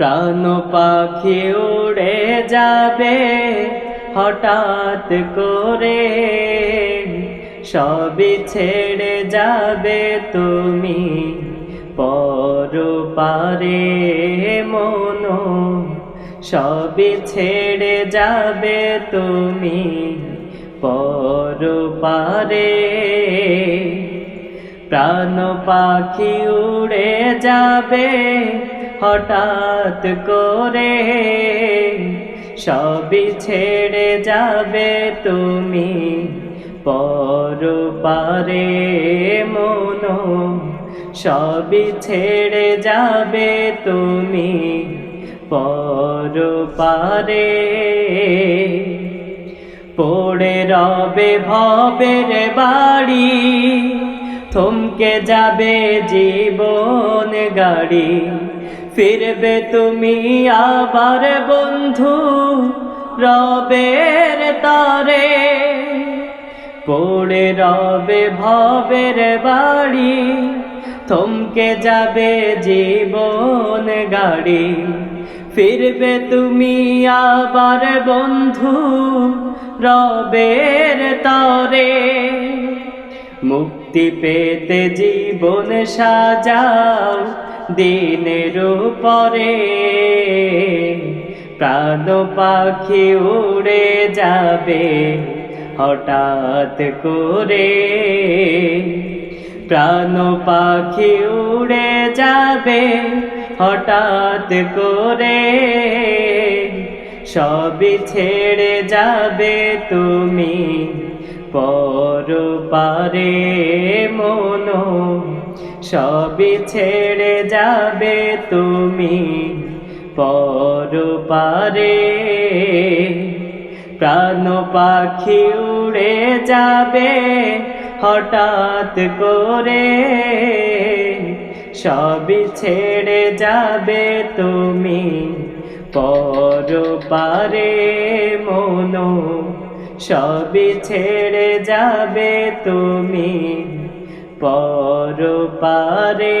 প্রাণ পাখি উড়ে যাবে হঠাৎ করে, সবই ছেড়ে যাবে তুমি পরপারে মন, সবই ছেড়ে যাবে তুমি পরপারে। প্রাণ পাখি উড়ে যাবে হঠাৎ করে, সবই ছেড়ে যাবে তুমি পরপারে মন, সবই ছেড়ে যাবে তুমি পরপারে। পড়ে রবে ভবের বাড়ি, থমকে যাবে জীবন গাড়ি, ফিরবে তুমি আবার বন্ধু রবের তরে। পড়ে রবে ভবের বাড়ি, থমকে যাবে জীবন গাড়ি, ফিরবে তুমি আবার বন্ধু রবের তরে। মুক্তি পেতে জীবন সাজাও দিনের উপরে, প্রাণ পাখি উড়ে যাবে হঠাৎ করে, প্রাণ পাখি উড়ে যাবে হঠাৎ করে, সবই ছেড়ে যাবে তুমি পরপারে মন, সবই ছেড়ে যাবে তুমি পরপারে। প্রাণ পাখি উড়ে যাবে হঠাৎ করে, সবই ছেড়ে যাবে তুমি পরপারে মন, সবই ছেড়ে যাবে তুমি পরপারে।